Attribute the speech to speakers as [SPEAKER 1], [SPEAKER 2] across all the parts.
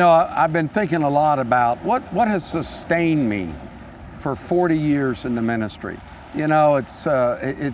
[SPEAKER 1] I've been thinking a lot about what has sustained me for 40 years in the ministry. It's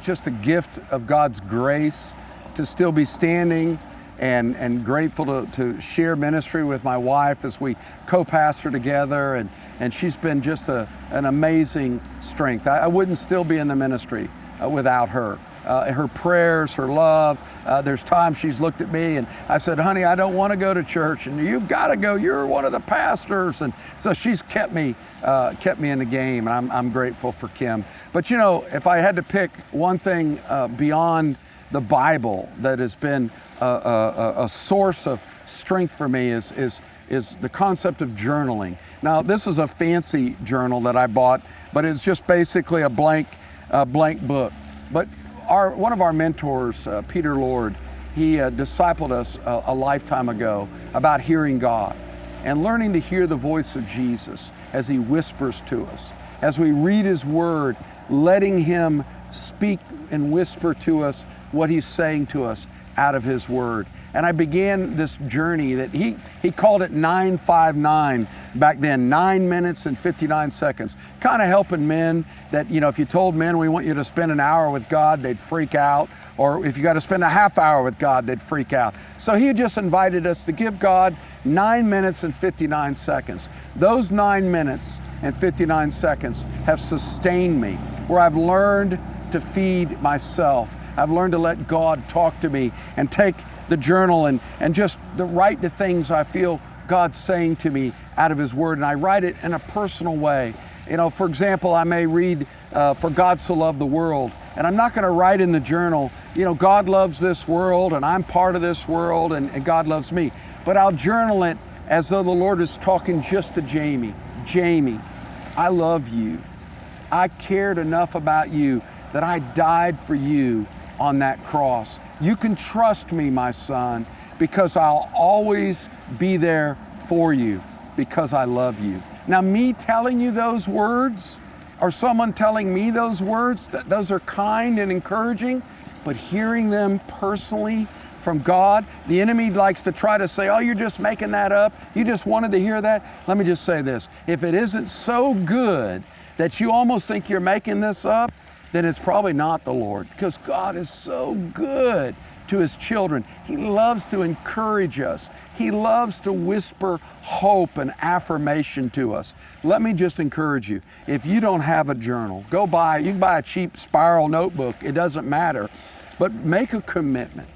[SPEAKER 1] just a gift of God's grace to still be standing and grateful to share ministry with my wife as we co-pastor together, and she's been just an amazing strength. I wouldn't still be in the ministry without her. Her prayers, her love. There's times she's looked at me and I said, honey, I don't want to go to church, and you've got to go. You're one of the pastors. And so she's kept me in the game, and I'm grateful for Kim. But if I had to pick one thing beyond the Bible that has been a source of strength for me is the concept of journaling. Now, this is a fancy journal that I bought, but it's just basically a blank book. But one of our mentors, Peter Lord, he discipled us a lifetime ago about hearing God and learning to hear the voice of Jesus as he whispers to us. As we read his word, letting him speak and whisper to us what he's saying to us out of his word. And I began this journey that he called it 959 back then, 9 minutes and 59 seconds, kind of helping men that, if you told men we want you to spend an hour with God, they'd freak out. Or if you got to spend a half hour with God, they'd freak out. So he just invited us to give God 9 minutes and 59 seconds. Those 9 minutes and 59 seconds have sustained me, where I've learned to feed myself. I've learned to let God talk to me and take the journal and just write the things I feel God's saying to me out of his word, and I write it in a personal way. For example, I may read, for God so loved the world, and I'm not going to write in the journal, God loves this world and I'm part of this world and God loves me. But I'll journal it as though the Lord is talking just to Jamie. Jamie, I love you. I cared enough about you that I died for you on that cross. You can trust me, my son, because I'll always be there for you because I love you. Now, me telling you those words, or someone telling me those words, those are kind and encouraging, but hearing them personally from God, the enemy likes to try to say, oh, you're just making that up. You just wanted to hear that. Let me just say this. If it isn't so good that you almost think you're making this up, then it's probably not the Lord, because God is so good to his children. He loves to encourage us. He loves to whisper hope and affirmation to us. Let me just encourage you. If you don't have a journal, you can buy a cheap spiral notebook. It doesn't matter. But make a commitment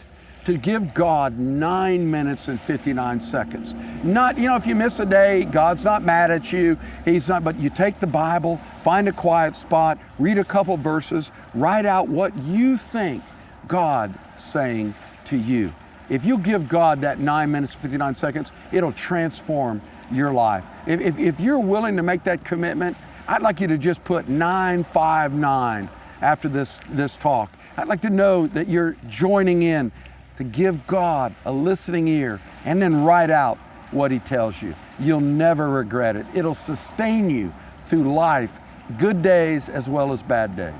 [SPEAKER 1] to give God 9 minutes and 59 seconds. Not, if you miss a day, God's not mad at you. He's not, but you take the Bible, find a quiet spot, read a couple verses, write out what you think God's saying to you. If you give God that 9 minutes, 59 seconds, it'll transform your life. If you're willing to make that commitment, I'd like you to just put 959 after this talk. I'd like to know that you're joining in to give God a listening ear and then write out what he tells you. You'll never regret it. It'll sustain you through life, good days as well as bad days.